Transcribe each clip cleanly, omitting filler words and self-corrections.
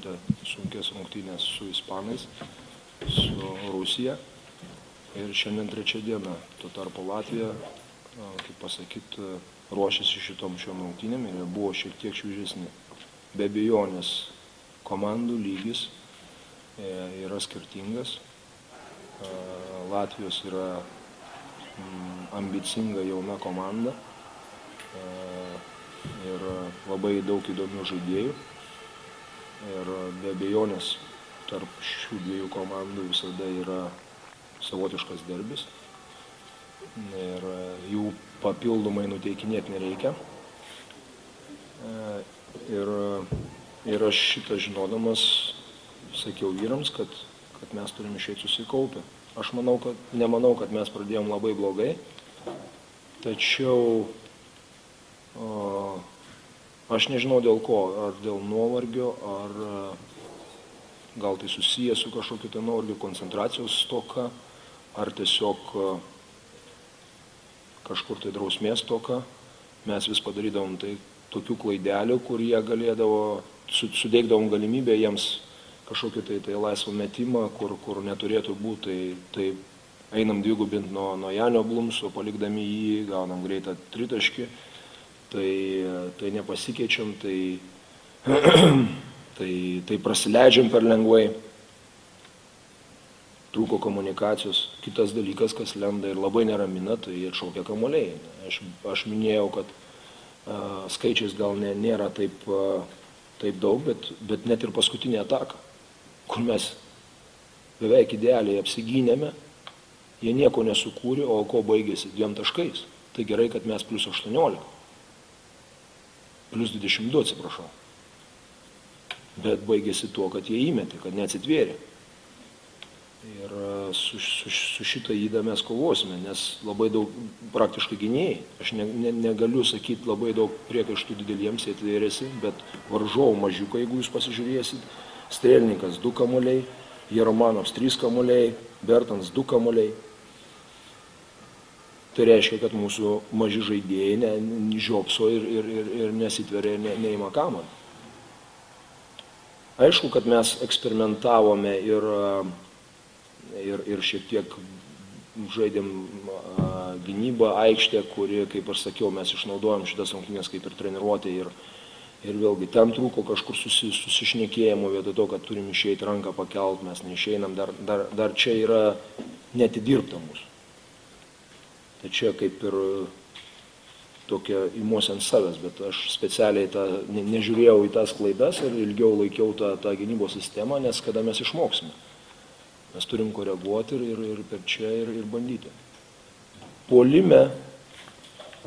žinote, sunkės rungtynės su ispanais, su Rusija. Ir šiandien 3 diena. Tuo tarpu Latvija, kaip pasakyt, ruošiasi šiom rungtynėm ir buvo šiek tiek šviežesni. Be abejonės komandų lygis yra skirtingas. Latvijos yra ambicinga jauna komanda ir labai daug įdomių žaidėjų. Ir be abejonės tarp šių dviejų komandų visada yra savotiškas derbis. Ir jų papildomai nuteikinėti nereikia. Ir aš šitą žinodamas sakiau vyrams, kad mes turime išeiti susikaupę. Aš nemanau, kad mes pradėjom labai blogai, tačiau aš nežinau dėl ko, ar dėl nuovargio, ar gal tai susijęs su kažkokiu tai nuovargiu, koncentracijos stoka, ar tiesiog kažkur tai drausmės stoka. Mes vis padarydavom tai tokių klaidelių, kur jie galėdavo, suteikdavom galimybę jiems kažkokį tai laisvą metimą, kur neturėtų būti, tai einam dvigubint nuo Janio Blumso, palikdami jį, gaunam greitą tritaškį, tai nepasikeičiam, tai prasileidžiam per lengvai, trūko komunikacijos. Kitas dalykas, kas lenda ir labai neramina, tai atšaukia kamuoliai. Aš minėjau, kad skaičiais gal nėra taip daug, bet net ir paskutinė ataka, kur mes beveik idealiai apsigynėme, jie nieko nesukūrė, o ko baigėsi 2 taškais. Tai gerai, kad mes plus 18, plus 22, atsiprašau. Bet baigėsi tuo, kad jie įmetė, kad neatsitvėrė. Ir su šitą įdą mes kovosime, nes labai daug praktiškai gynėjai. Aš negaliu sakyti labai daug priekaištų dideliems, jie atvėrėsi, bet varžovų mažiukai, jeigu jūs pasižiūrėsit, Strelnikas 2 kamuoliai, Jeromanovs 3 kamuoliai, Bertans 2 kamuoliai. Tai reiškia, kad mūsų maži žaidėjai žiopso ir nesitveria, neima kamuolį. Aišku, kad mes eksperimentavome ir šiek tiek žaidėm gynybą aikštę, kuri, kaip aš sakiau, mes išnaudojom šitas rungtynės kaip ir treniruotė ir vėlgi ten trūko kažkur susišnekėjimo vietoj to, kad turim išeiti ranką pakelt, mes neišeinam, dar čia yra netidirbta mūsų. Tai čia kaip ir tokia imuosi ant savęs, bet aš specialiai nežiūrėjau į tas klaidas ir ilgiau laikiau tą gynybos sistemą, nes kada mes išmoksime. Mes turim koreguoti ir per čia ir bandyti. Puolime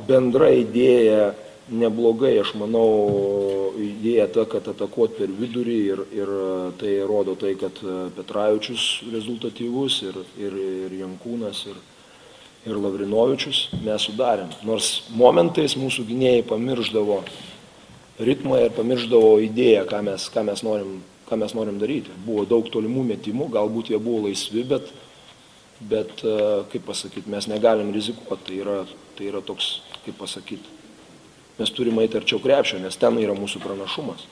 bendra idėja neblogai, aš manau, idėja ta, kad atakuoti per vidurį ir tai rodo tai, kad Petravičius rezultatyvus ir Jankūnas ir Lavrinovičius mes sudarėm. Nors momentais mūsų gynėjai pamirždavo ritmą ir pamirždavo idėją, ką mes norim daryti. Buvo daug tolimų metimų, galbūt jie buvo laisvi, bet kaip pasakyti, mes negalim rizikuoti. Tai yra toks, kaip pasakyti, mes turime eiti arčiau krepšio, nes ten yra mūsų pranašumas.